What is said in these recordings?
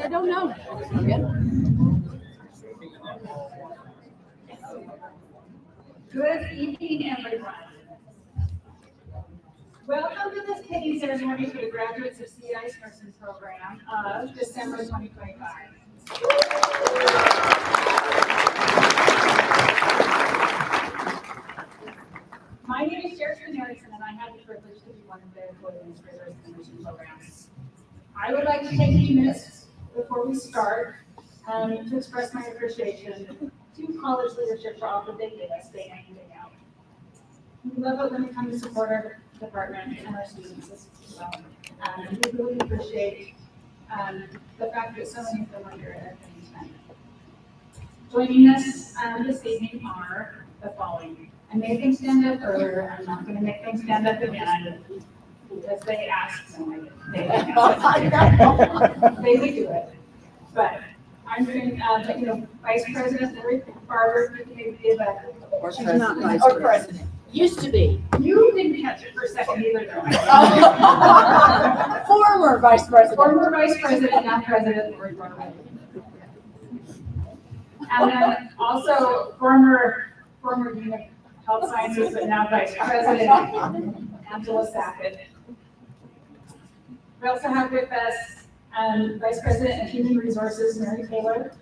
I don't know. Good evening, everyone. Welcome to this picking ceremony for the graduates of CI's nursing program of December 2025. My name is Jessica Erickson, and I have the privilege to be one of the co-administrators of the nursing program. I would like to take a few minutes before we start to express my appreciation to college leadership for all that they give us day in and day out. We love it when we come to support our department and our students as well. And we really appreciate the fact that so many of them are here at Kingston. Joining us this evening are the following. I made them stand up earlier. I'm not going to make them stand up again because they asked so they would do it. But I'm doing, Vice President Lori Barber, you can give a. She's not vice president. Used to be. You didn't catch it for a second either, though. Former vice president. Former Vice President, not President Lori Barber. And then also former Dean of Health Sciences, but now Vice President Angela Sackett. We also have with us Vice President of Human Resources, Mary Taylor.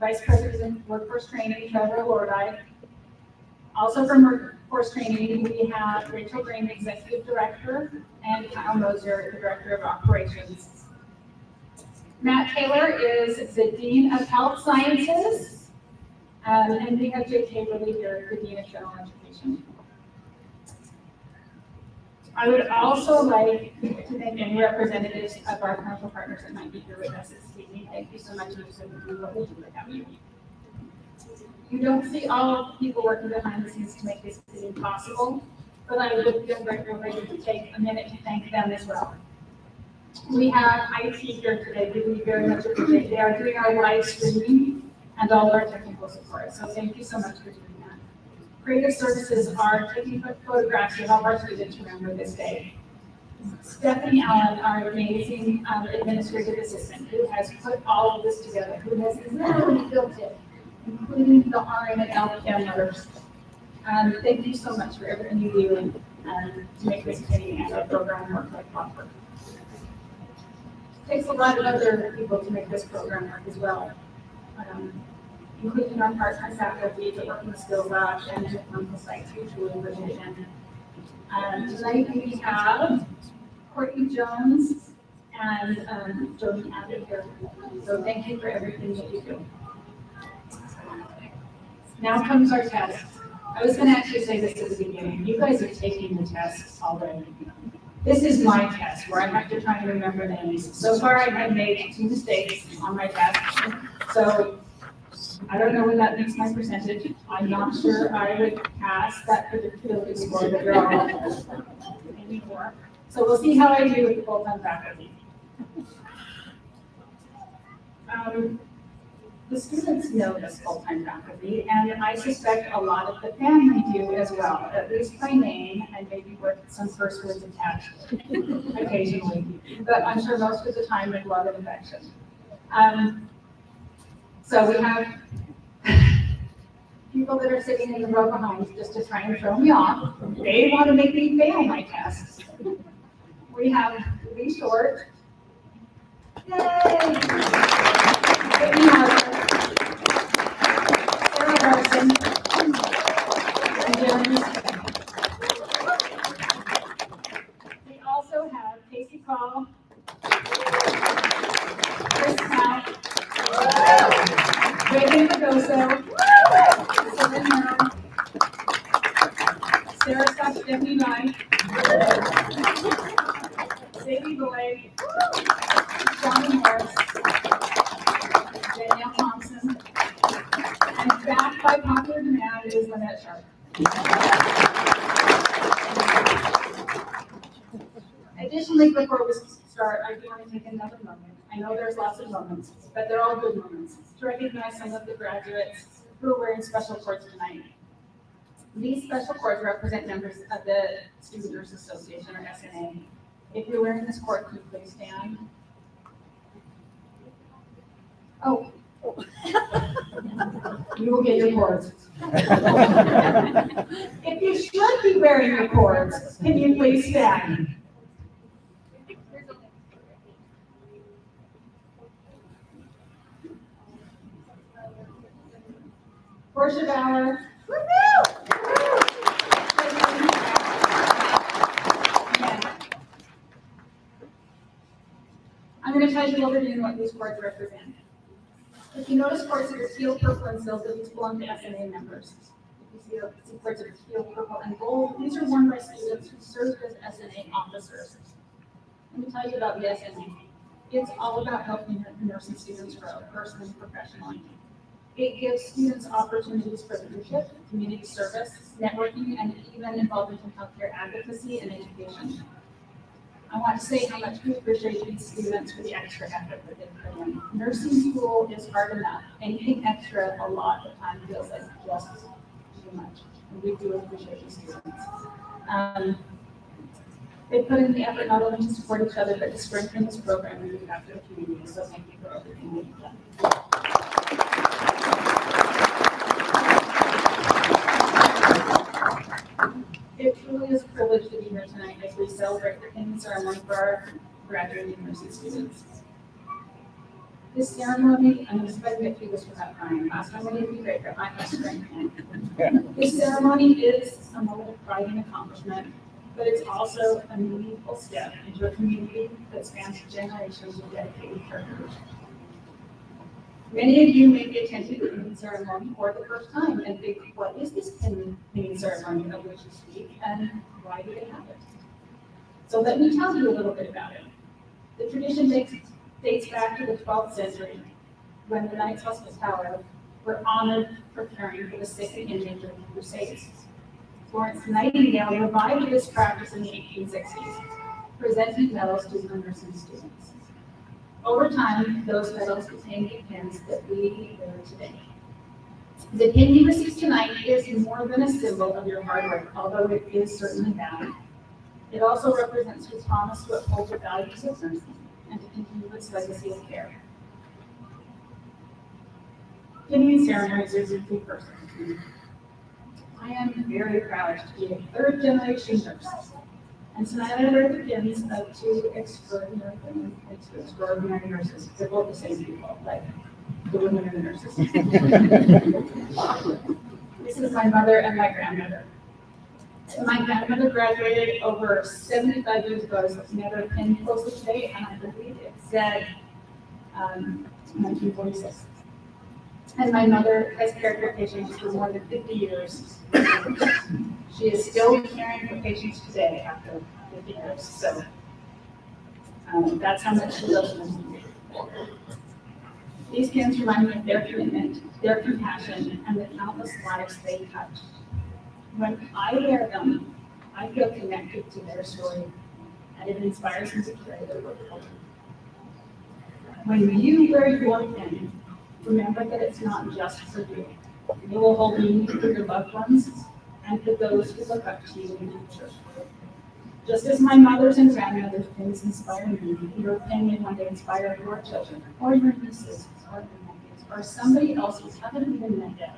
Vice President of Workforce Training, Trevor Lordi. Also from Workforce Training, we have Rachel Green, Executive Director, and Kyle Moser, the Director of Operations. Matt Taylor is the Dean of Health Sciences, and we have Jay Taylor here, the Dean of General Education. I would also like to thank any representatives of our clinical partners that might be here with us this evening. Thank you so much for doing what we do without you. You don't see all people working behind the scenes to make this meeting possible, but I would feel very privileged to take a minute to thank them as well. We have IT here today, we very much appreciate. They are doing our live streaming and all our technical support, so thank you so much for doing that. Creative Services are taking photographs to help our students remember this day. Stephanie Allen, our amazing administrative assistant, who has put all of this together, who has literally built it, including the RN and LPN numbers. Thank you so much for everything you do to make this training and our program work like clockwork. It takes a lot of other people to make this program work as well, including our part-time faculty, the working skills lab, and the clinical sites, which we really appreciate. Tonight we have Courtney Jones and Jody Abbott here. So thank you for everything that you do. Now comes our test. I was going to actually say this at the beginning. You guys are taking the tests already. This is my test where I have to try and remember names. So far, I have made 2 mistakes on my test. So I don't know what that makes my percentage. I'm not sure I would pass that predictability score that you're all aiming for. So we'll see how I do with the full-time faculty. The students know this full-time faculty, and I suspect a lot of the family do as well, at least by name, and maybe with some first words attached occasionally, but I'm sure most of the time with love and affection. So we have people that are sitting in the row behind just to try and throw me off. They want to make me fail my tests. We have Lee Short. Yay! We have Sarah Larson and Jeremy. We also have Casey Call, Chris Mack, Reagan Pagoso, Sylvan Merrill, Sarah Scott, Stephanie Knight, Sadie Boyd, Johnny Morris, Danielle Thompson, and back by popular demand is Lynette Sharp. Additionally, before we start, I do want to take another moment. I know there's lots of moments, but they're all good moments, to recognize some of the graduates who are wearing special cords tonight. These special cords represent members of the Student Nurse Association, or SNA. If you're wearing this cord, can you please stand? Oh. You will get your cords. If you should be wearing your cords, can you please stand? Portia Bauer. I'm going to tell you a little bit what these cords represent. If you notice cords that are teal, purple, and silver, these belong to SNA members. If you see cords that are teal, purple, and gold, these are worn by students who serve as SNA officers. Let me tell you about the SNA. It's all about helping nursing students grow personally and professionally. It gives students opportunities for leadership, community service, networking, and even involvement in healthcare advocacy and education. I want to say how much we appreciate these students for the extra effort that they put in. Nursing school is hard enough. Anything extra, a lot of time feels like just too much. And we do appreciate these students. They put in the effort not only to support each other, but to strengthen this program and give back to the community. So thank you for everything you've done. It truly is a privilege to be here tonight as we celebrate the ending ceremony for our graduating nursing students. This ceremony, I'm just going to get through this without crying. Last time I didn't be great, but I have strength. This ceremony is a moment of pride and accomplishment, but it's also a meaningful step into a community that spans generations of dedicated partners. Many of you may be attending the ending ceremony for the first time and think, what is this ending ceremony of which you speak, and why do they have it? So let me tell you a little bit about it. The tradition dates back to the 12th century, when the Knights Hospitaller were honored for caring for the sick and injured during the Crusades. Florence Nightingale revived this practice in the 1860s, presenting medals to the nursing students. Over time, those medals became the pins that we wear today. The pin you receive tonight is more than a symbol of your hard work, although it is certainly valid. It also represents your promise to uphold the values of nursing and to continue its legacy of care. Pinning ceremonies are deeply personal to me. I am very proud to be a third-generation nurse. And tonight I wear the pins of two extraordinary women and two extraordinary nurses. They're both the same people, like the women and the nurses. This is my mother and my grandmother. My grandmother graduated over 75 years ago. I was looking at her pin closely today, and I believe it said 1946. And my mother has cared for patients for more than 50 years. She is still caring for patients today after 50 years. So that's how much she loves them. These pins remind me of their commitment, their compassion, and the countless lives they touch. When I wear them, I feel connected to their story, and it inspires me to carry their work forward. When you wear your pin, remember that it's not just for you. It will hold meaning for your loved ones and for those who look up to you in the future. Just as my mother's and grandmother's pins inspire me, your pin may one day inspire your children, or your nieces, or your nephews, or somebody else you haven't even met yet.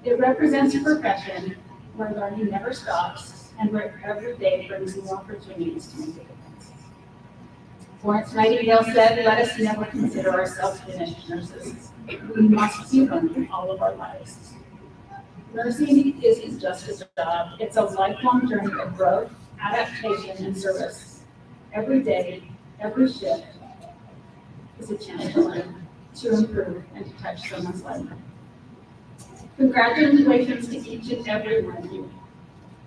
It represents a profession where learning never stops and where every day brings new opportunities to make a difference. Florence Nightingale said, "Let us never consider ourselves finished nurses. We must be learning all of our lives." Nursing isn't just a job, it's a lifelong journey of growth, adaptation, and service. Every day, every shift is a chance to learn, to improve, and to touch someone's life. Congratulations to each and every one of you.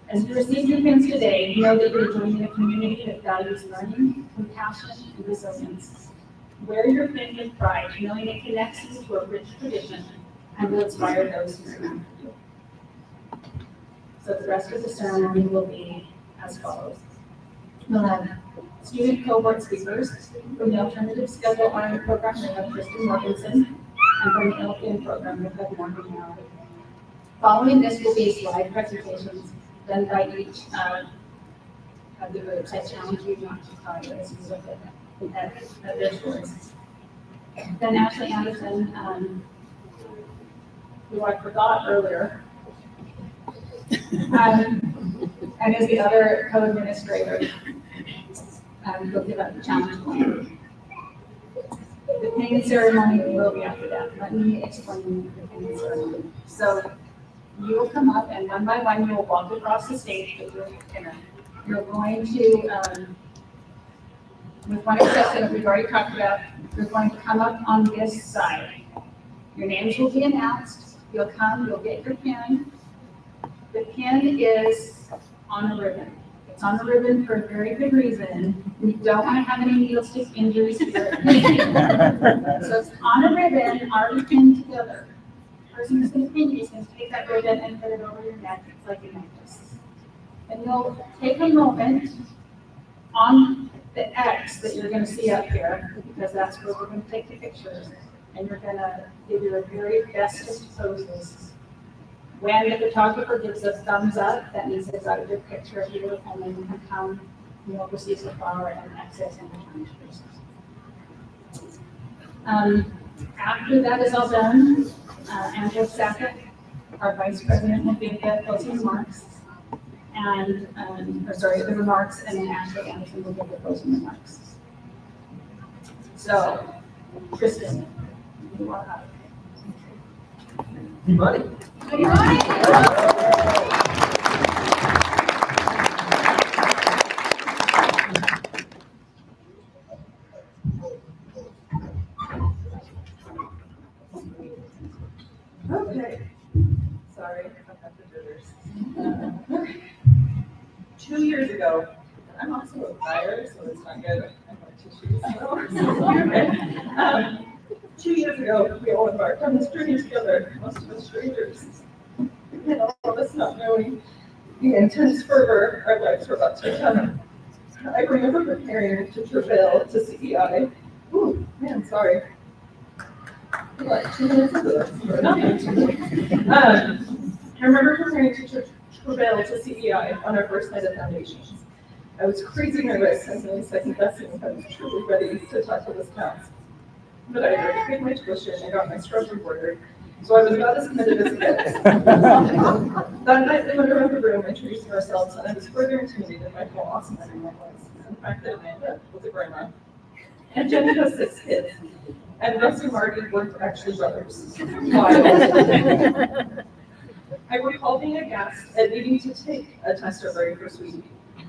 As you receive your pins today, know that you're joining a community that values learning, compassion, and resilience. Wear your pin with pride, knowing it connects you to a rich tradition and will inspire those who surround you. So the rest of the ceremony will be as follows. We'll have student cohort speakers. From the alternative schedule RN program, we have Kristen Morganson, and from the LPN program, we have Morgan Malley. Following this will be slide presentations done by each of the groups. I challenge you not to cry as you look at their stories. Then Ashley Anderson, who I forgot earlier, and is the other co-administrator. We'll give up the challenge one. The paint ceremony will be after that. Let me explain the paint ceremony. So you will come up and one by one you will walk across the stage with your pinner. You're going to, with one exception that we've already talked about, you're going to come up on this side. Your names will be announced. You'll come, you'll get your pin. The pin is on a ribbon. It's on the ribbon for a very good reason. We don't want to have any needle stick injuries here. So it's on a ribbon, already pinned together. The person who's going to pin you is going to take that ribbon and put it over your neck. It's like a necklace. And you'll take a moment on the X that you're going to see up here, because that's where we're going to take the pictures. And you're going to give your very bestest poses. When the photographer gives a thumbs up, that means they've got a good picture of you, and then you can come, receive the flower and access and return to yourself. After that is all done, Angela Sackett, our vice president, will give the closing remarks, and the remarks, and then Ashley Anderson will give the closing remarks. So, Kristen, you are up. You ready? Are you ready? Okay. Sorry, I have the jitters. 2 years ago, I'm also a buyer, so it's not good. I have tissues. 2 years ago, we all embarked on this journey together, most of us strangers. And all of us not knowing the intense fervor our lives were about to become. I remember preparing to travail to CEI. Ooh, man, sorry. Like 2 minutes into this, nothing. I remember preparing to travail to CEI on our first night of foundations. I was crazy nervous and really second guessing if I was truly ready to tackle this task. But I had paid my tuition and got my scrubs rewarded, so I was about as committed as it gets. That night we went around the room introducing ourselves, and I was further intimidated by how awesome everyone was, and the fact that Amanda was a grandma, and Jenny has 6 kids, and Russ and Marty weren't actually brothers. I recall being aghast at needing to take a test our very first week,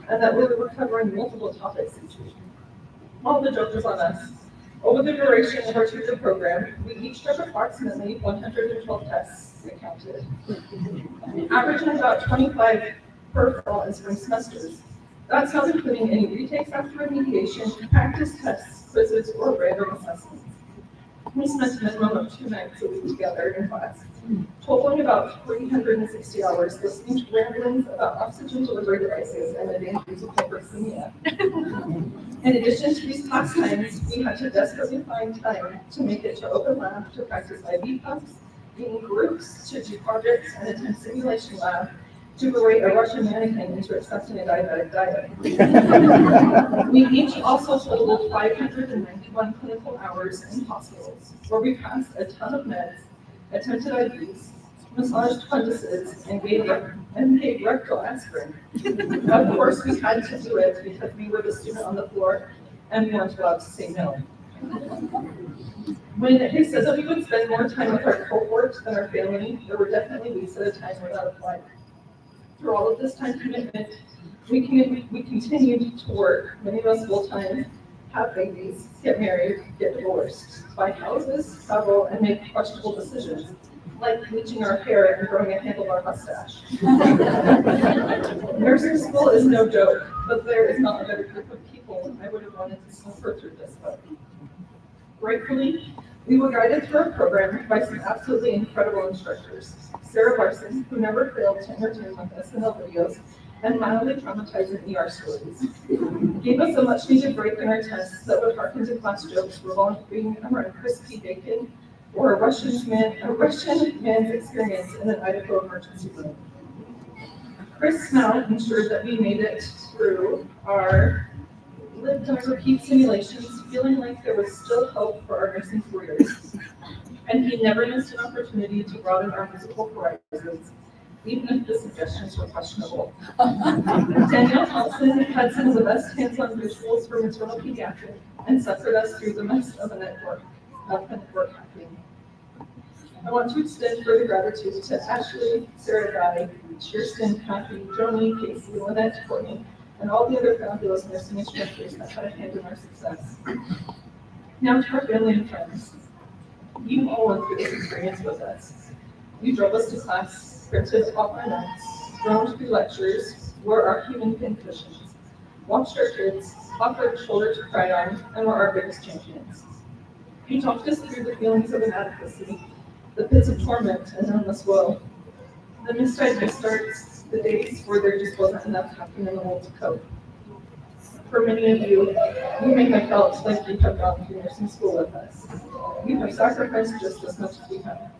and that we were covering multiple topics each week. All the joke was on us. Over the duration of our 2-year program, we each took approximately 112 tests, we counted, averaging about 25 per fall and spring semesters. That's not including any retakes after remediation, practice tests, quizzes, or random assessments. We spent a minimum of 2 nights a week together in class, totaling about 360 hours listening to ramblings about oxygen delivery devices and the dangers of hyperxemia. In addition to these class times, we had to desperately find time to make it to open lab to practice IV pumps, be in groups to do projects, and attend simulation lab to berate a Russian mannequin into accepting a diabetic diet. We each also totaled 591 clinical hours in hospitals, where we passed a ton of meds, attempted IVs, massaged funduses, and gave rectal aspirin. Of course, we had to do it because we were the student on the floor and we weren't allowed to say no. When they said that we would spend more time with our cohort than our family, there were definitely weeks at a time where that applied. Through all of this time commitment, we continued to work, many of us full-time, have babies, get married, get divorced, buy houses, travel, and make questionable decisions, like bleaching our hair and growing a handlebar mustache. Nursing school is no joke, but there is not a better group of people I would have wanted to suffer through this with. Gratefully, we were guided through our program by some absolutely incredible instructors. Sarah Larson, who never failed to entertain with SNL videos and mildly traumatizing ER stories, gave us a much needed break in our tests that would harken to class jokes revolving around crispy bacon or a Russian man's experience in an Idaho emergency room. Chris Snell ensured that we made it through our lived on repeat simulations, feeling like there was still hope for our nursing careers. And he never missed an opportunity to broaden our musical horizons, even if the suggestions were questionable. Danielle Thompson had some of the best hands-on visuals for maternal pediatric and suffered us through the mess of a network hacking. I want to extend further gratitude to Ashley, Sarah Guy, Kirsten, Kathy, Joni, Casey, Lynette, Courtney, and all the other fabulous nursing instructors that had a hand in our success. Now to our family and friends. You all went through this experience with us. You drove us to class, printed off our notes, droned through lectures, wore our human pincushions, watched our kids, offered a shoulder to cry on, and were our biggest champions. You talked us through the feelings of inadequacy, the pits of torment and endless woe, the misdiagnosed starts, the days where there just wasn't enough happening in the world to cope. For many of you, you may have felt like you have gone through nursing school with us. You have sacrificed just as much as we have.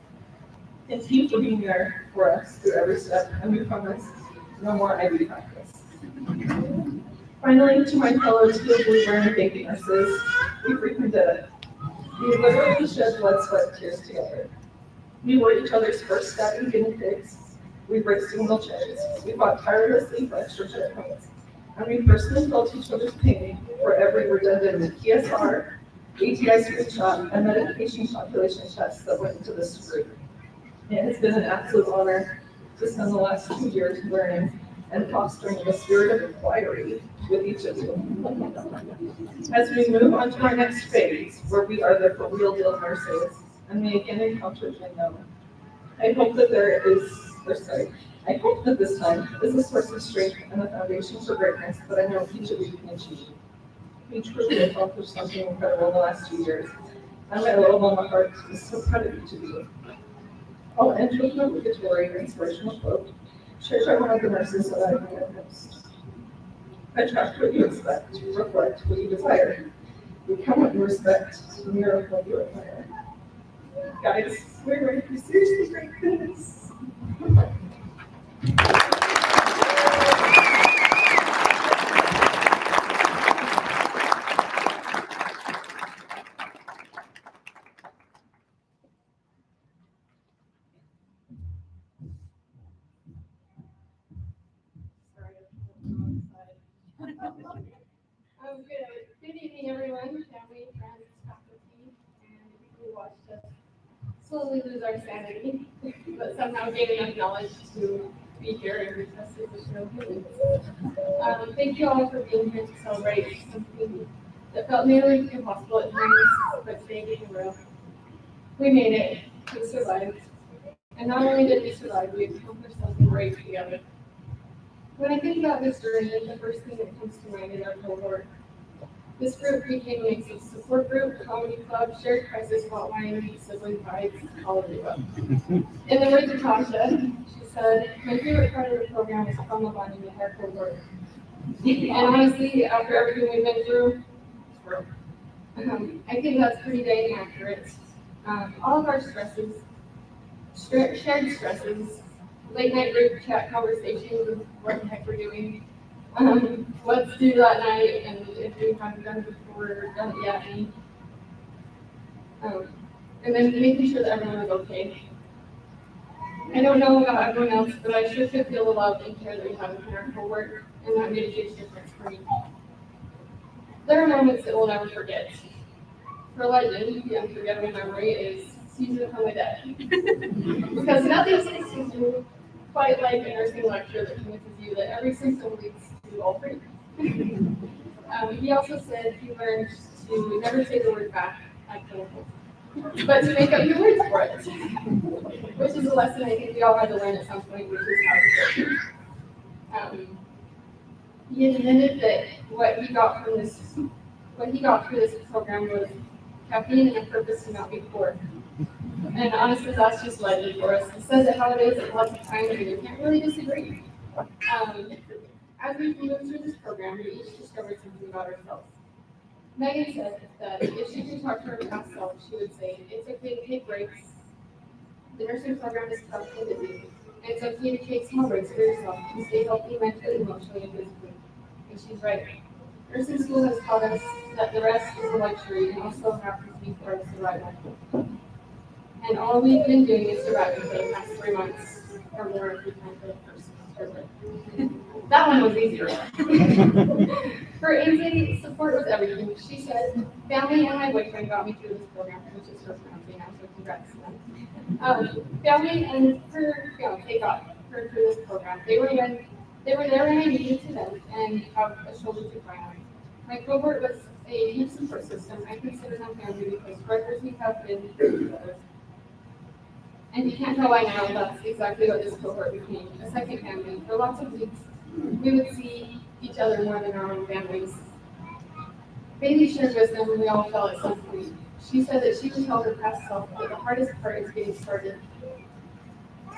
Thank you for being there for us through every step, and we promise no more IB practice. Finally, to my fellow Teal Blue-wearing baby nurses, we freaking did it. We literally shed blood, sweat, tears together. We were each other's first stabbing guinea pigs. We raced in wheelchairs. We fought tirelessly for extra checkpoints. And we personally felt each other's pain for every redundant PSR, ATI screenshot, and medication population test that went into this degree. It has been an absolute honor to spend the last 2 years learning and fostering the spirit of inquiry with each of you. As we move on to our next phase, where we are the for real deal nurses, and may again encounter the unknown, I hope that I hope that this time is a source of strength and a foundation for greatness that I know each of you can achieve. We truly accomplished something incredible in the last 2 years, and my little mama heart is so proud of each of you. I'll end with an obligatory inspirational quote, shared by one of the nurses that I know most. Attract what you expect, reflect what you desire, become what you respect, mirror what you admire. Guys, we're ready for seriously great things. Good evening, everyone, family, friends, faculty, and people who watched us slowly lose our sanity, but somehow gain enough knowledge to be here and retest it with no humans. Thank you all for being here to celebrate something that felt nearly impossible at times, but today became real. We made it. We survived. And not only did we survive, we accomplished something great together. When I think about this journey, the first thing that comes to mind is our cohort. This group became a mix of support group, comedy club, shared crisis hotline, sibling fights, all of the above. In the words of Tasha, she said, "My favorite part of the program is trauma bonding with our cohort." And honestly, after everything we've been through, I think that's pretty dang accurate. All of our stresses, shared stresses, late night group chat conversations of what the heck we're doing, what to do that night, and if we haven't done it before or done it yet, and then making sure that everyone is okay. I don't know about everyone else, but I sure could feel the love and care that we have in our cohort, and that made a huge difference for me. There are moments that we'll never forget. For Legend, the unforgettable memory is season from the dead. Because nothing sticks with you quite like a nursing lecture that convinces you that every symptom leads to all three. He also said he learned to never say the word back at clinical, but to make up new words for it, which is a lesson I think we all had to learn at some point, which is how to joke. He admitted that what he got through this program was caffeine and a purpose to not be poor. And honestly, that's just Legend for us. He says it how it is at lots of times, and you can't really disagree. As we moved through this program, we each discovered something about ourselves. Megan said that if she could talk to her past self, she would say, "It's okay to take breaks. The nursing program is tough and busy. And it's okay to take small breaks for yourself to stay healthy mentally, emotionally, and physically." And she's right. Nursing school has taught us that the rest is a luxury and also happens before our survival. And all we've been doing is surviving for the past 3 months or more if we count the first semester. That one was easier. For AJ, support was everything. She said, family and my boyfriend got me through this program, which is her fiance now, so congrats to them. Family and her fiance got her through this program. They were there when I needed to them and have a shoulder to cry on. My cohort was a huge support system. I consider them family because for years we have been through together. And you can't tell by now that's exactly what this cohort became, a second family. For lots of weeks, we would see each other more than our own families. Bailey shared wisdom and we all felt it so sweet. She said that she would tell her past self that the hardest part is getting started.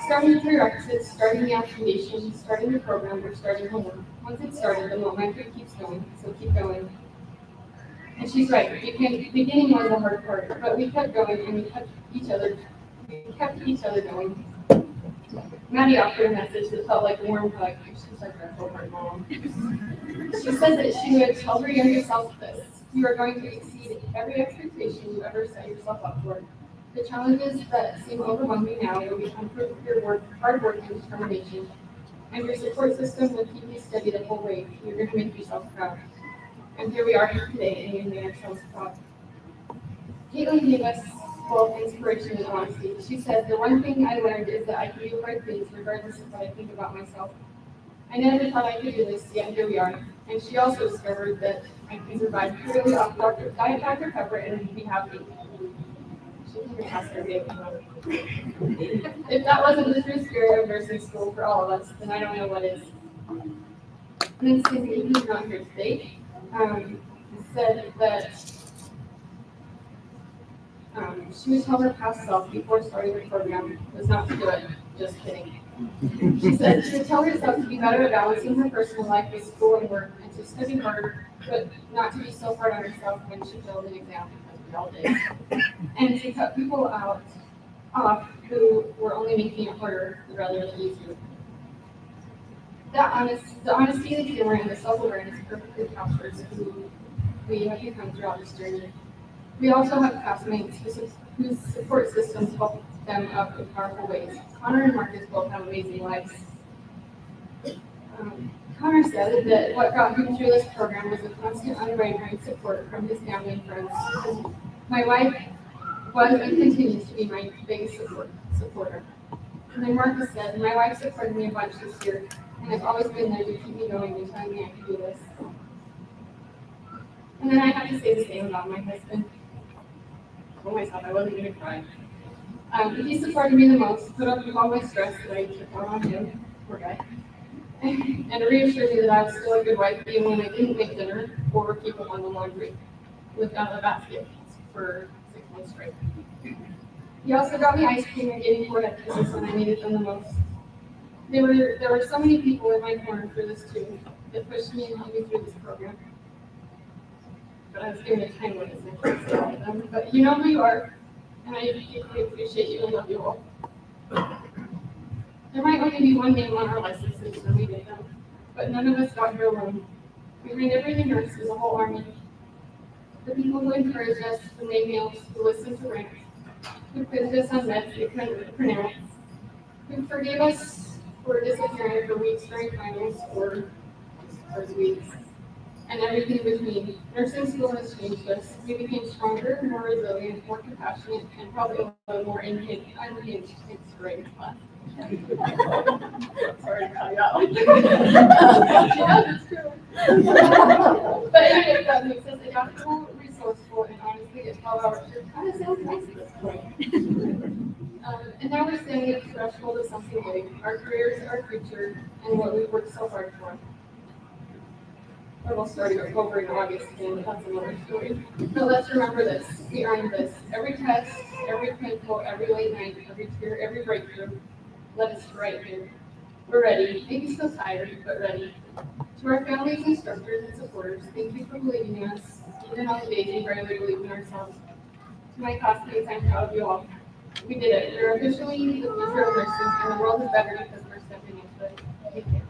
Starting the prerequisites, starting the application, starting the program, or starting homework. Once it's started, the momentum keeps going, so keep going. And she's right, the beginning was the hard part, but we kept going and we kept each other going. Maddie offered a message that felt like a warm hug. She's like our cohort mom. She said that she would tell her younger self this: you are going to exceed every expectation you ever set yourself up for. The challenges that seem overwhelming now will become proof of your hard work and determination. And your support system will keep you steady the whole way. You're going to make yourself proud. And here we are today, and we made ourselves proud. Caitlin gave us full inspiration and honesty. She said, the one thing I learned is that I can do hard things regardless of what I think about myself. I never thought I could do this, yet here we are. And she also discovered that I can survive purely off Diet Dr. Pepper and be happy. She can ask her baby. If that wasn't the true spirit of nursing school for all of us, then I don't know what is. And then Susie, who's not here today, said that she would tell her past self before starting the program was not to do it. Just kidding. She said she would tell herself to be better at balancing her personal life with school and work, and to study hard, but not to be so hard on herself when she failed an exam, because we all did. And to cut people off who were only making it harder rather than easier. The honesty, the humor, and the self-awareness perfectly captures who we have become throughout this journey. We also have classmates whose support systems help them up in powerful ways. Connor and Marcus both have amazing lives. Connor said that what got him through this program was the constant, unwavering support from his family and friends. My wife was and continues to be my biggest supporter. And then Marcus said, my wife supported me a bunch this year and has always been there to keep me going and telling me I can do this. And then I have to say the same about my husband. For myself, I wasn't going to cry. He supported me the most, put up with all my stress that I took on him, poor guy, and reassured me that I was still a good wife even when I didn't make dinner or keep up on the laundry with out of the basket for 6 months straight. He also got me ice cream and gave me board activities when I needed them the most. There were so many people in my corner for this too that pushed me and helped me through this program. But I was given a time limit, so I can't say all of them. But you know who you are, and I deeply appreciate you and love you all. There might only be one name on our licenses, so we did them, but none of us got here alone. Behind every new nurse is a whole army. The people who encourage us, who make meals, who listen to rants, who quizzed us on meds we couldn't pronounce, who forgave us for disappearing for weeks during finals or weeks, and everything between. Nursing school has changed us. We became stronger, more resilient, more compassionate, and probably a little more unhinged thanks to writing class. Sorry to call you out. Yeah, it's true. But anyway, that makes us adaptable, resourceful, and honestly, at 12 hours, it kind of sounds nice at this point. And now we're standing at the threshold of something big, our careers, our future, and what we've worked so hard for. Or we'll start over in August again, but that's another story. But let's remember this, we earned this. Every test, every clinical, every late night, every tear, every breakthrough, led us right here. We're ready, maybe still tired, but ready. To our families, instructors, and supporters, thank you for believing in us, even on the days we barely believe in ourselves. To my classmates, I'm proud of you all. We did it. We're officially the future of nurses, and the world is better because we're stepping into it. Thank you.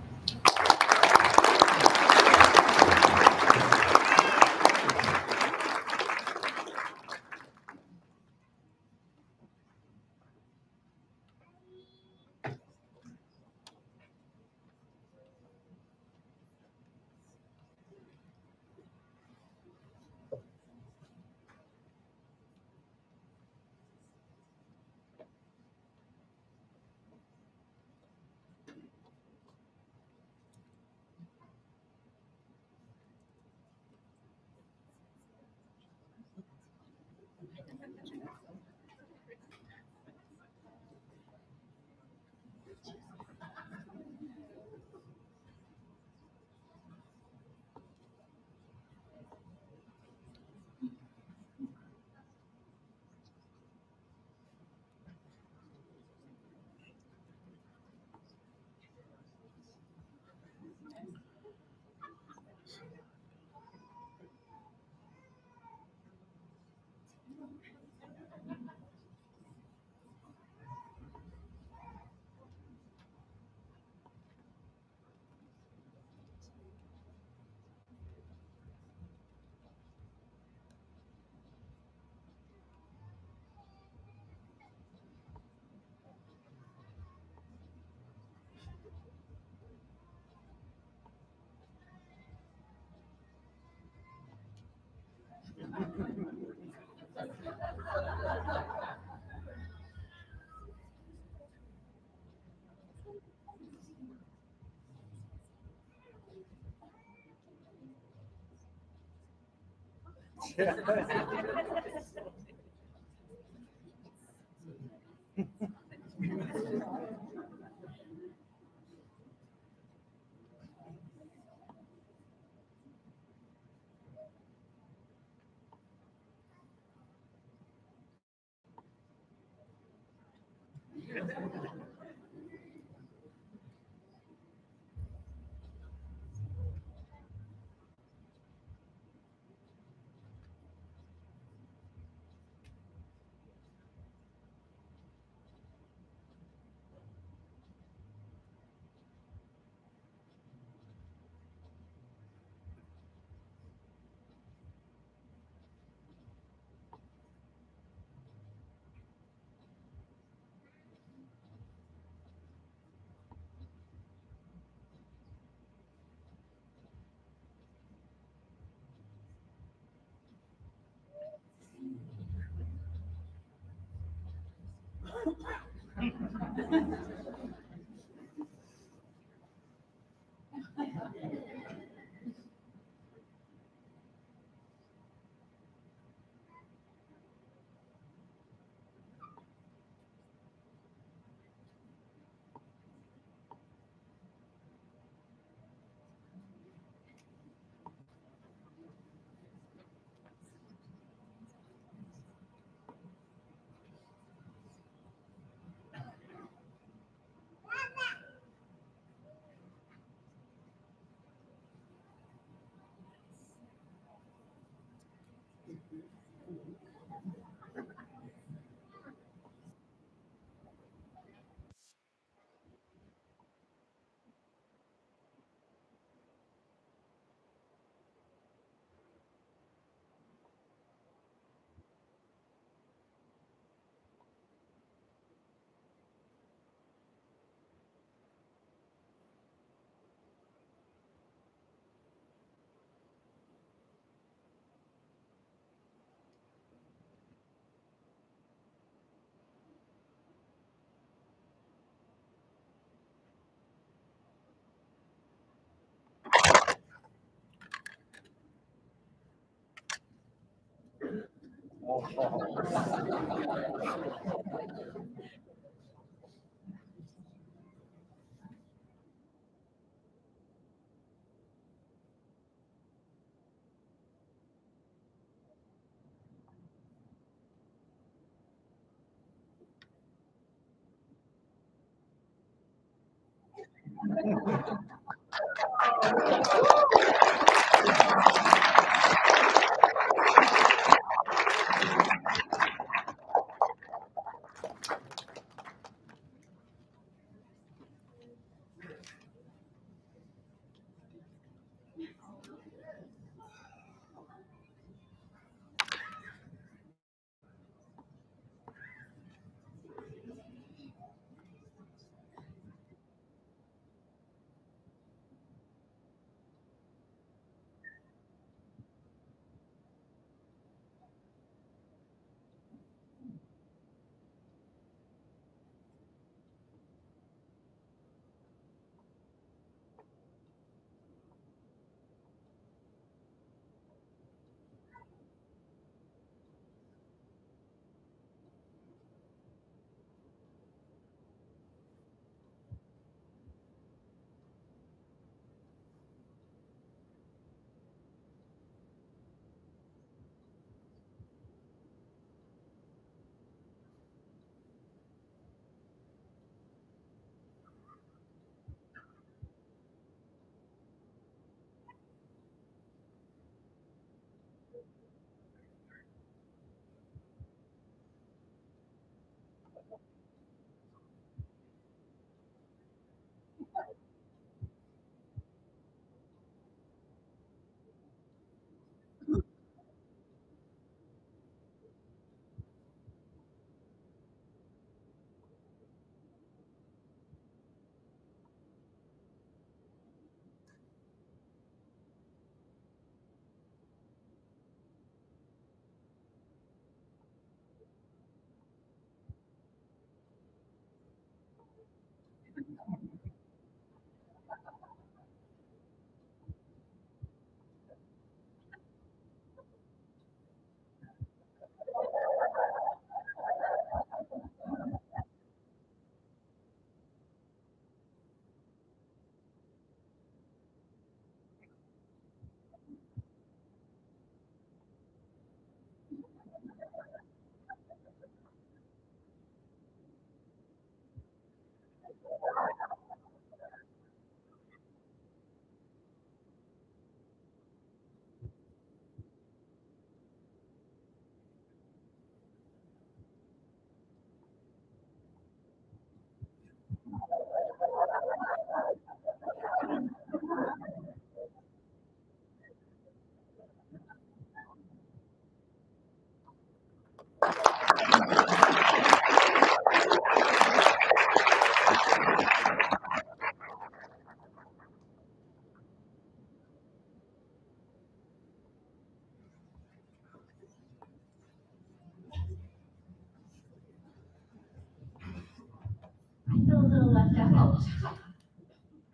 well,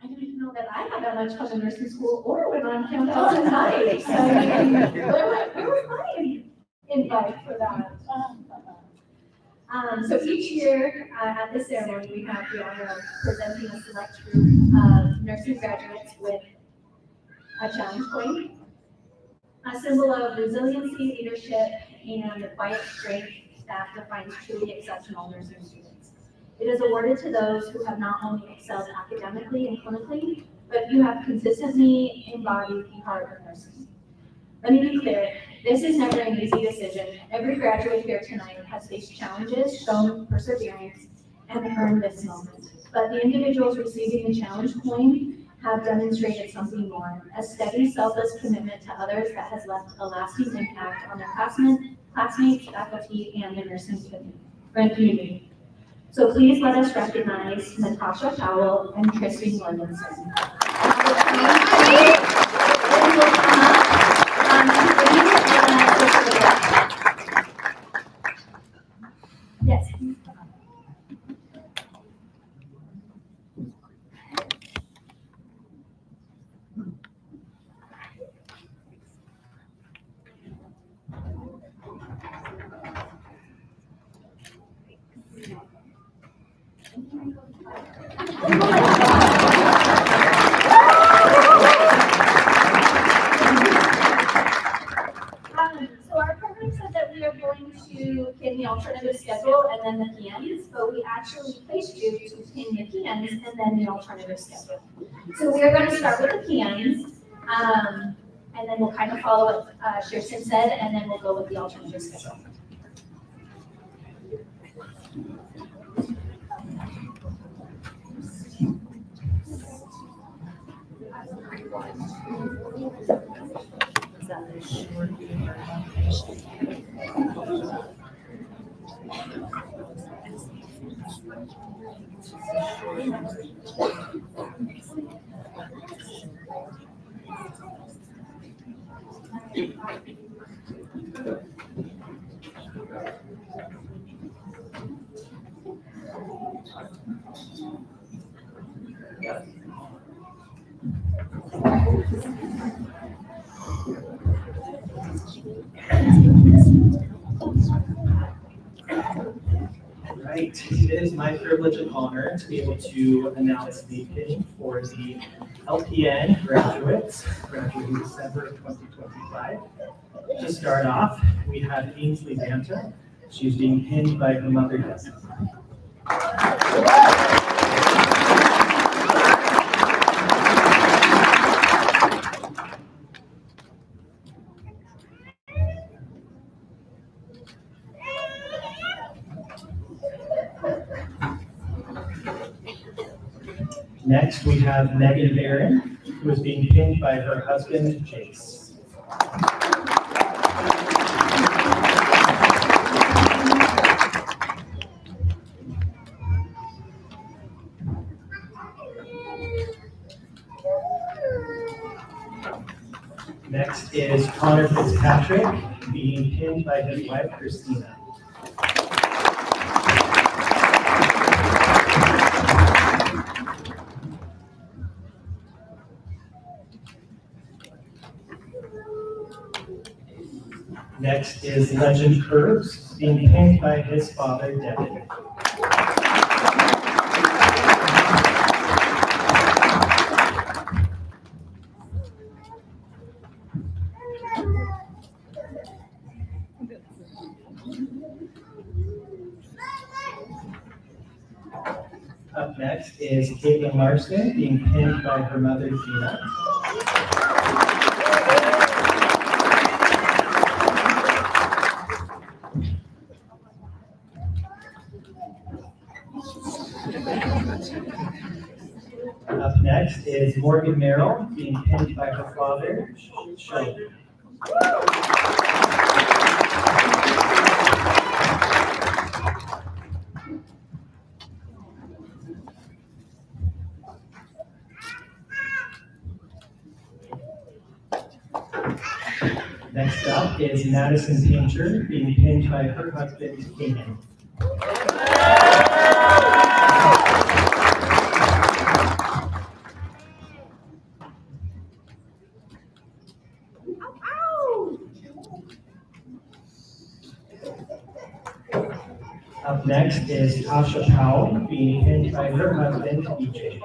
I didn't even know that I had that much fun in nursing school or when I'm campus and nights. I mean, where was my invite for that? So each year at this ceremony, we have the honor of presenting a select group of nursing graduates with a challenge coin, a symbol of resiliency, leadership, and the quiet strength that defines truly exceptional nursing students. It is awarded to those who have not only excelled academically and clinically, but who have consistently embodied the heart of nursing. Let me be clear, this is never an easy decision. Every graduate here tonight has faced challenges, shown perseverance, and earned this moment. But the individuals receiving the challenge coin have demonstrated something more, a steady, selfless commitment to others that has left a lasting impact on their classmates, faculty, and the nursing community. So please let us recognize Natasha Powell and Tristan Williamson. Yes. So our program said that we are going to pin the alternative schedule and then the PNs, but we actually placed you to pin the PNs and then the alternative schedule. So we are going to start with the PNs, and then we'll kind of follow what Kirsten said, and then we'll go with the alternative schedule. Right, it is my privilege and honor to be able to announce the pinning for the LPN graduates graduating December of 2025. To start off, we have Ainsley Banta. She's being pinned by her mother, Desi. Next, we have Megan Barron, who is being pinned by her husband, Chase. Next is Connor Fitzpatrick, being pinned by his wife, Christina. Next is Legend Curbs, being pinned by his father, Devin. Up next is Caitlin Larson, being pinned by her mother, Gina. Up next is Morgan Merrill, being pinned by her father, Sheldon. Next up is Madison Painter, being pinned by her husband, Kanan. Up next is Tasha Powell, being pinned by her husband, EJ.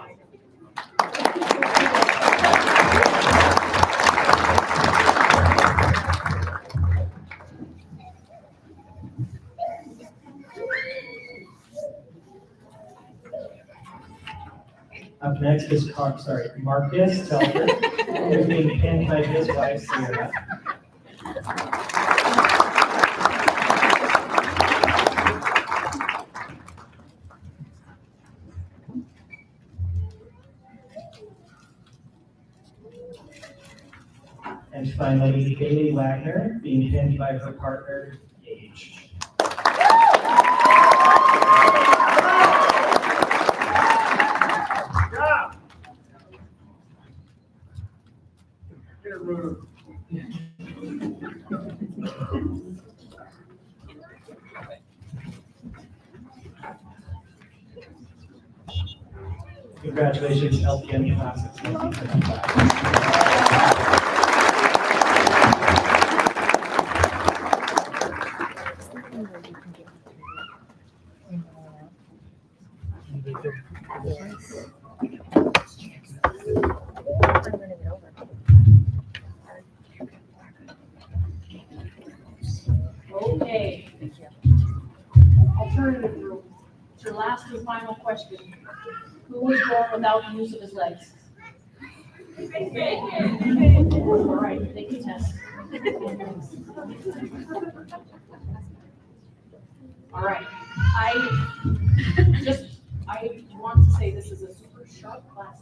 Up next is Marcus Telfer, who's being pinned by his wife, Sarah. And finally, Haley Wagner, being pinned by her partner, Gage. Congratulations, LPN class of 2025. Okay. Alternative room. It's your last and final question. Who was born without the use of his legs? All right, take the test. All right, I want to say this is a super sharp class.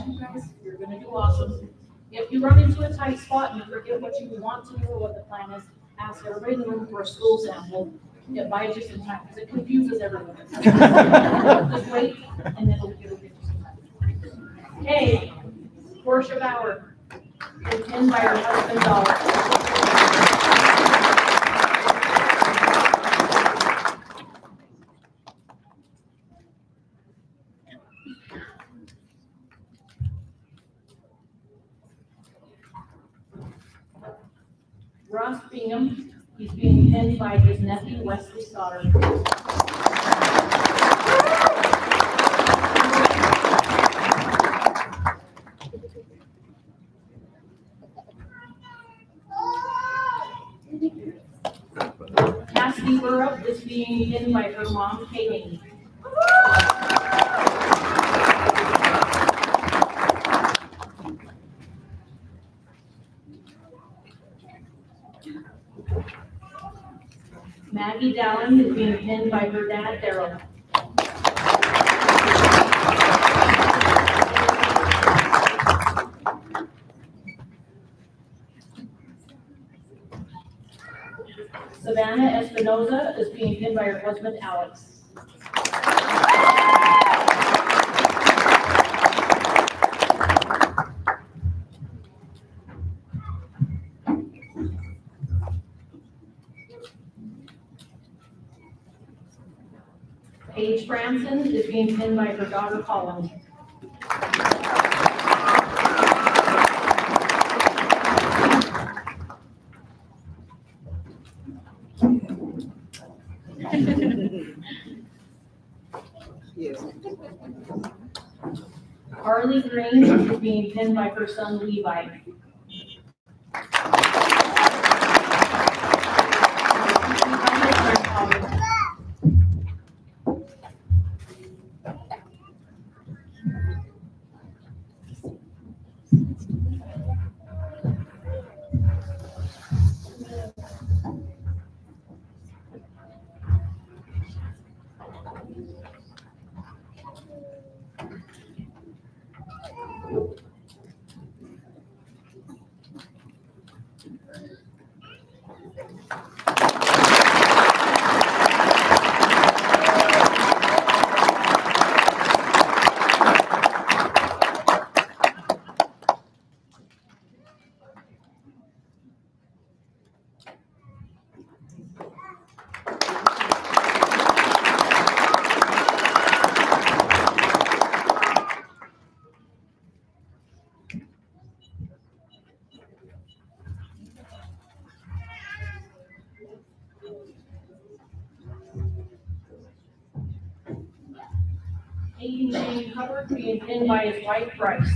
You guys, you're gonna do awesome. If you run into a tight spot and you forget what you want to do or what the plan is, ask everybody in the room for a school sample. It buys you some time because it confuses everyone. Just wait and it'll give you some time. Okay, Portia Bauer, you're pinned by her husband, Dollar. Ross Bingham, he's being pinned by his nephew, Wesley Stoddard. Cassidy Burrup is being pinned by her mom, Katie. Maggie Dallin is being pinned by her dad, Daryl. Savannah Espinoza is being pinned by her husband, Alex. Paige Branson is being pinned by her daughter, Colin. Harley Green is being pinned by her son, Levi. Weaver being pinned by his wife Bryce.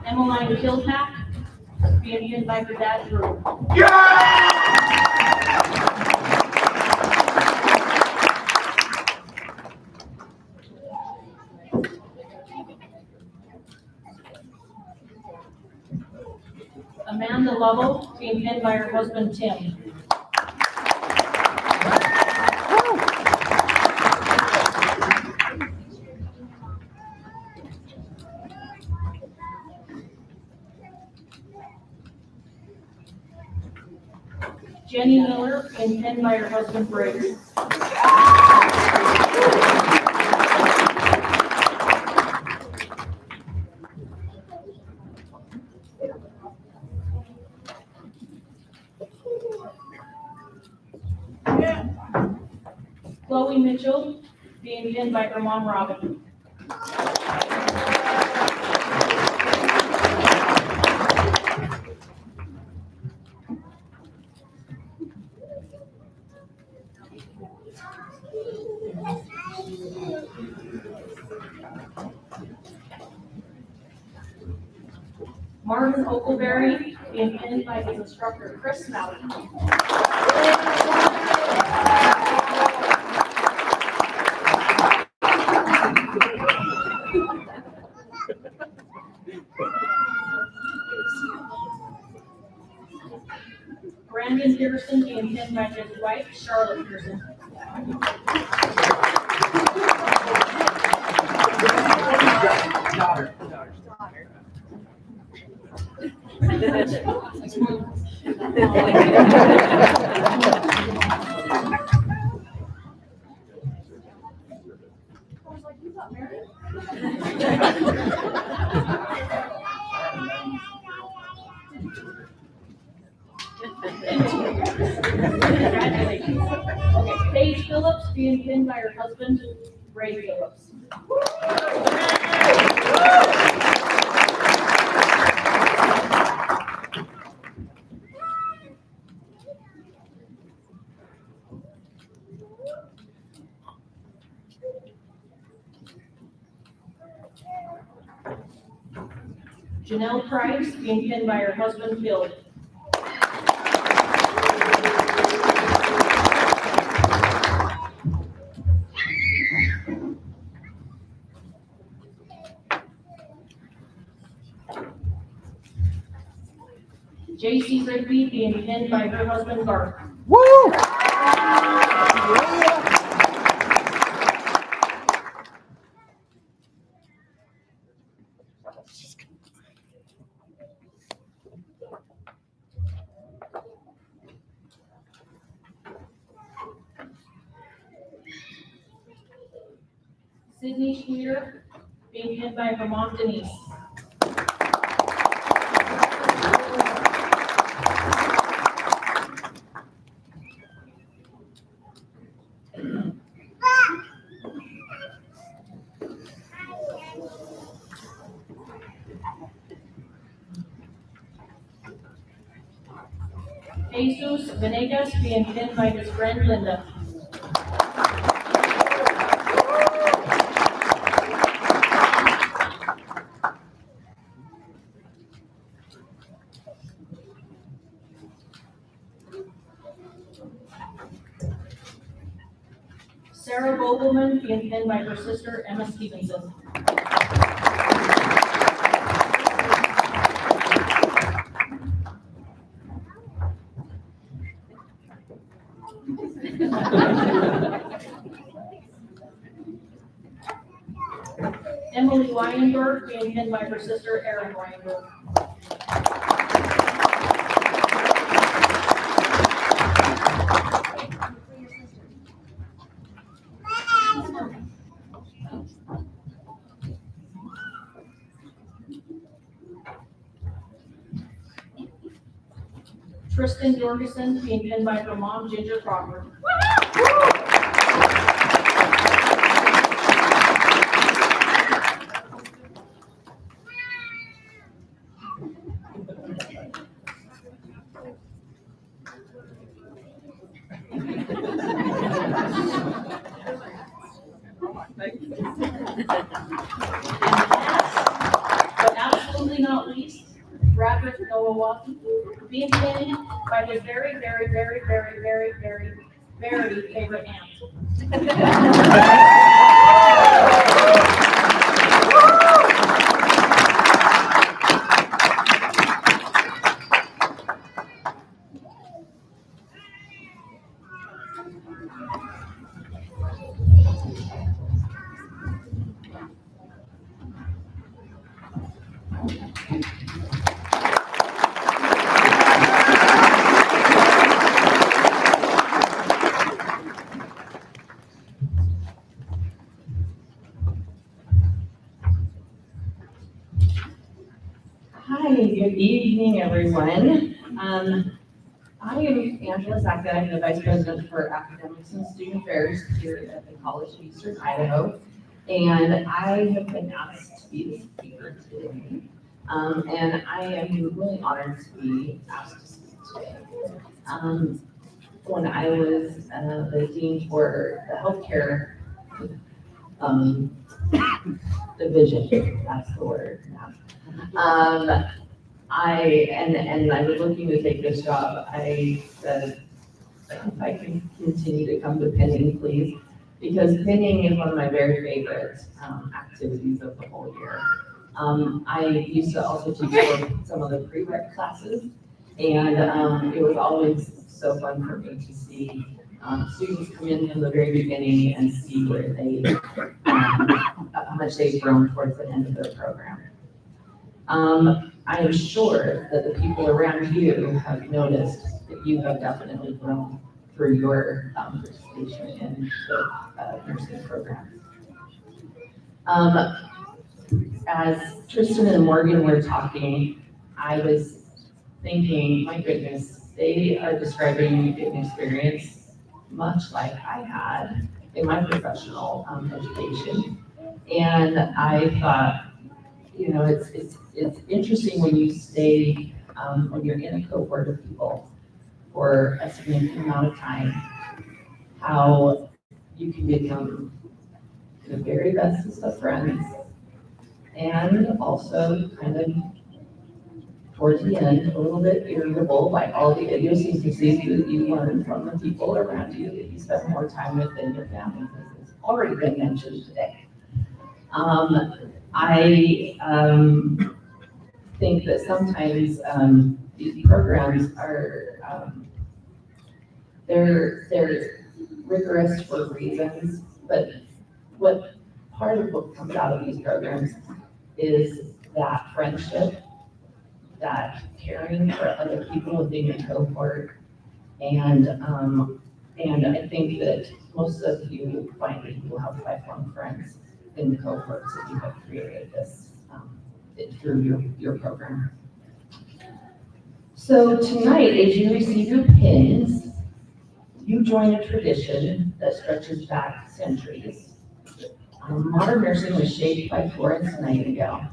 Emmeline Kilpack being pinned by her dad Drew. Amanda Lovell being pinned by her husband Tim. Jenny Miller being pinned by her husband Briggs. Chloe Mitchell being pinned by her mom Robin. Martin Oakleberry being pinned by his instructor Chris Malley. Brandon Pearson being pinned by his wife Charlotte Pearson. I was like, you got married? Congratulations. Okay, Paige Phillips being pinned by her husband, Ray Phillips. Janelle Price being pinned by her husband, Bill. JC Rigby being pinned by her husband, Garth. Woo! Sydney Schweer being pinned by her mom, Denise. Jesus Venegas being pinned by his friend Linda. Sarah Vogelman being pinned by her sister Emma Stevenson. Emily Weinberg being pinned by her sister Erin Weinberg. Tristan Jorgensen, being pinned by her mom, Ginger Crawford. But absolutely not least, Bradford Noah Walkie, being pinned by his very, very, very, very, very, very, very favorite aunt. Hi, good evening, everyone. I am Angela Sackett. I'm the Vice President for Academics and Student Affairs here at the College of Eastern Idaho. And I have been asked to be the speaker today. And I am really honored to be asked to speak today. When I was the dean for the healthcare division, that's the word. I was looking to take this job. I said, if I can continue to come to pinning, please, because pinning is one of my very favorite activities of the whole year. I used to also teach for some of the prereq classes, and it was always so fun for me to see students come in from the very beginning and see where they, how much they've grown towards the end of their program. I am sure that the people around you have noticed that you have definitely grown through your participation in the nursing program. As Tristan and Morgan were talking, I was thinking, my goodness, they are describing an experience much like I had in my professional education. And I thought, you know, it's interesting when you stay, when you're in a cohort of people for a significant amount of time, how you can become the very bestest of friends, and also kind of towards the end, a little bit irritable by all the idiosyncrasies that you learn from the people around you that you spend more time with than your family, because it's already been mentioned today. I think that sometimes these programs are they're rigorous for reasons, but what part of what comes out of these programs is that friendship, that caring for other people within your cohort, and I think that most of you find that you will have lifelong friends in the cohorts that you have created this through your program. So tonight, as you receive your pins, you join a tradition that stretches back centuries. Modern nursing was shaped by Florence Nightingale,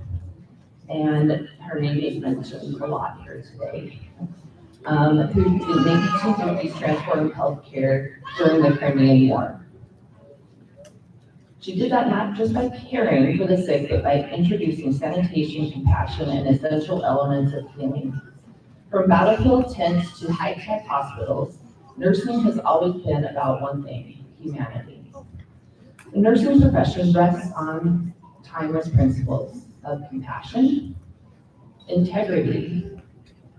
and her name is mentioned a lot here today, who in the 1950s transformed healthcare during the Crimean War. She did that not just by caring for the sick, but by introducing sanitation, compassion, and essential elements of healing. From battlefield tents to high-tech hospitals, nursing has always been about one thing: humanity. The nursing profession rests on timeless principles of compassion, integrity,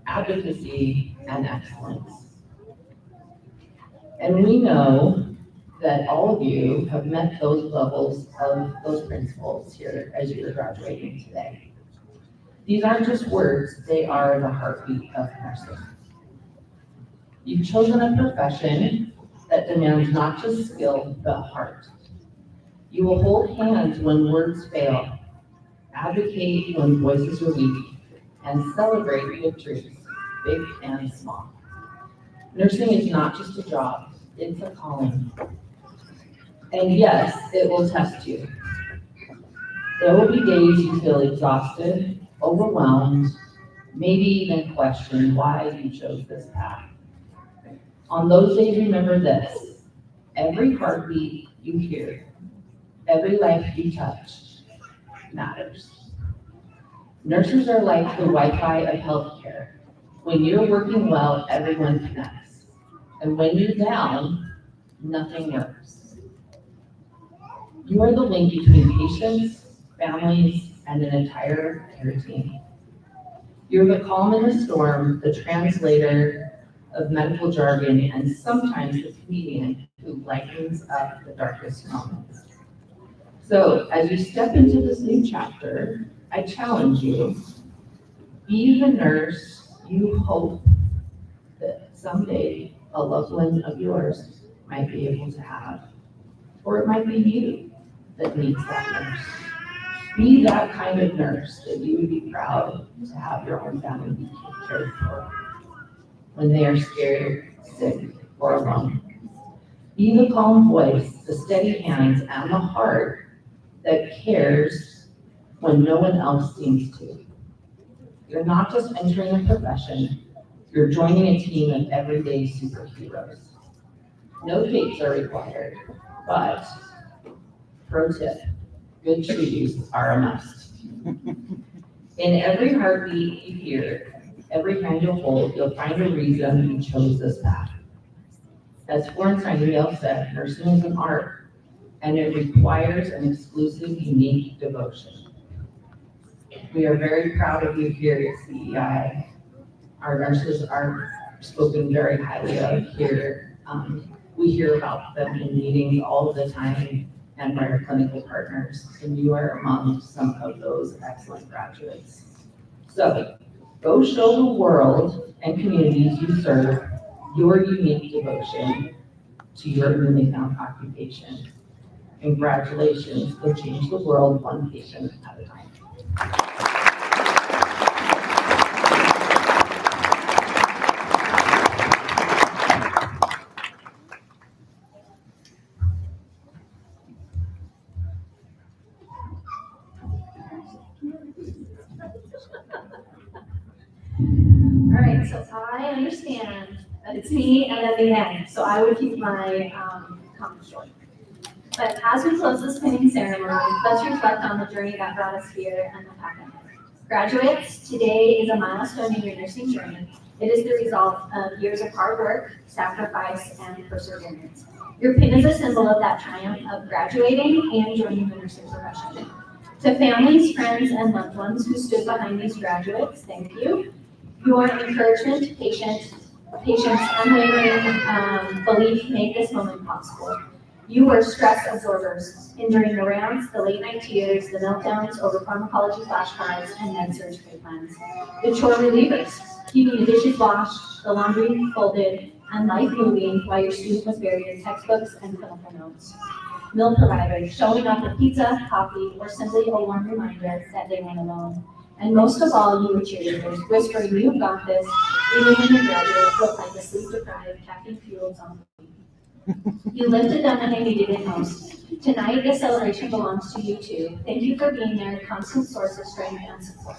advocacy, and excellence. And we know that all of you have met those levels of those principles here as you're graduating today. These aren't just words, they are the heartbeat of nursing. You've chosen a profession that demands not just skill, but heart. You will hold hands when words fail, advocate when voices are weak, and celebrate victories, big and small. Nursing is not just a job, it's a calling. And yes, it will test you. There will be days you feel exhausted, overwhelmed, maybe even question why you chose this path. On those days, remember this: every heartbeat you hear, every life you touch matters. Nurses are like the Wi-Fi of healthcare. When you're working well, everyone connects. And when you're down, nothing works. You are the link between patients, families, and an entire care team. You're the calm in the storm, the translator of medical jargon, and sometimes the comedian who lightens up the darkest moments. So as you step into this new chapter, I challenge you, be the nurse you hope that someday a loved one of yours might be able to have. Or it might be you that needs that nurse. Be that kind of nurse that you would be proud to have your own family be cared for when they are scared, sick, or alone. Be the calm voice, the steady hands, and the heart that cares when no one else seems to. You're not just entering a profession, you're joining a team of everyday superheroes. No capes are required, but pro tip, good shoes are a must. In every heartbeat you hear, every hand you hold, you'll find a reason you chose this path. As Florence Nightingale said, nursing is an art, and it requires an exclusive, unique devotion. We are very proud of you here at CEI. Our nurses are spoken very highly of here. We hear about them in meetings all the time and by our clinical partners, and you are among some of those excellent graduates. So go show the world and communities you serve your unique devotion to your newly found occupation. Congratulations, go change the world one patient at a time. All right, so I understand that it's me and then the end, so I will keep my comments short. But as we close this pinning ceremony, let's reflect on the journey that brought us here and the path ahead. Graduates, today is a milestone in your nursing journey. It is the result of years of hard work, sacrifice, and perseverance. Your pin is a symbol of that triumph of graduating and joining the nursing profession. To families, friends, and loved ones who stood behind these graduates, thank you. Your encouragement, patience, unwavering belief made this moment possible. You were stress absorbers, enduring the rounds, the late night tears, the meltdowns over pharmacology flashcards and med-surg pay plans. The chore relievers, keeping the dishes washed, the laundry folded, and life moving while your student was buried in textbooks and clinical notes. Meal providers, showing up with pizza, coffee, or simply a warm reminder that they weren't alone. And most of all, you were cheerleaders, whispering, "You've got this," even when your graduates looked like a sleep-deprived, caffeine-fueled zombie. You lifted them when they needed it most. Tonight, this celebration belongs to you too. Thank you for being their constant source of strength and support.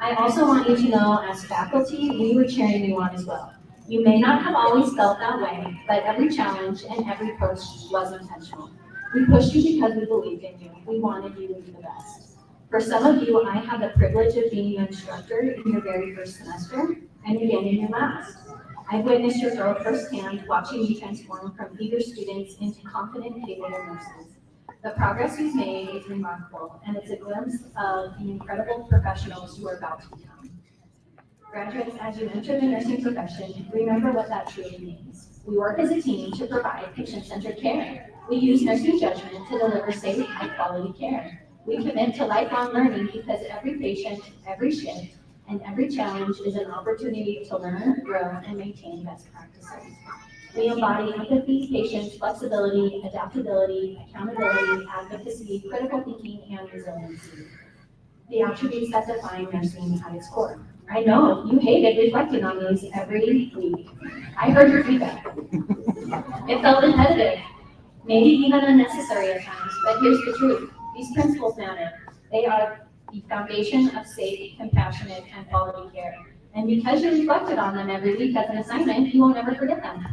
I also want you to know, as faculty, we were cheering you on as well. You may not have always felt that way, but every challenge and every push was intentional. We pushed you because we believed in you. We wanted you to be the best. For some of you, I had the privilege of being your instructor in your very first semester and again in your last. I've witnessed your growth firsthand, watching you transform from eager students into confident, capable nurses. The progress you've made is remarkable, and it's a glimpse of the incredible professionals you are about to become. Graduates, as you enter the nursing profession, remember what that truly means. We work as a team to provide patient-centered care. We use nursing judgment to deliver safe, high-quality care. We commit to lifelong learning because every patient, every shift, and every challenge is an opportunity to learn, grow, and maintain best practices. We embody empathy, patience, flexibility, adaptability, accountability, advocacy, critical thinking, and resiliency. The attributes that define nursing at its core. I know, you hated reflecting on these every week. I heard your feedback. It felt repetitive, maybe even unnecessary at times, but here's the truth. These principles matter. They are the foundation of safe, compassionate, and quality care. And because you reflected on them every week as an assignment, you won't ever forget them.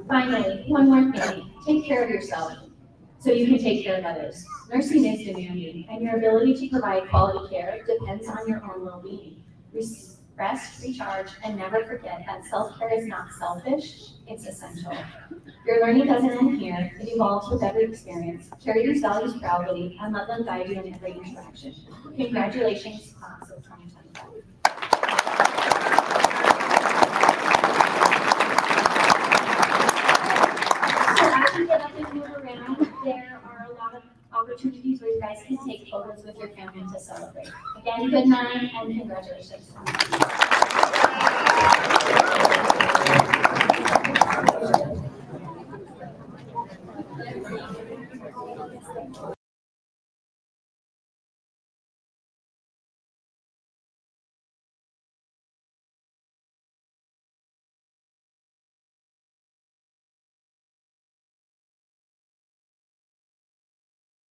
Finally, one more thing. Take care of yourself so you can take care of others. Nursing is demanding, and your ability to provide quality care depends on your own well-being. Rest, recharge, and never forget that self-care is not selfish, it's essential. Your learning doesn't end here, it evolves with every experience. Carry these values proudly and let them guide you in every interaction. Congratulations, class of 2025. So as you get up and move around, there are a lot of opportunities where you guys can take photos with your family to celebrate. Again, good night and congratulations.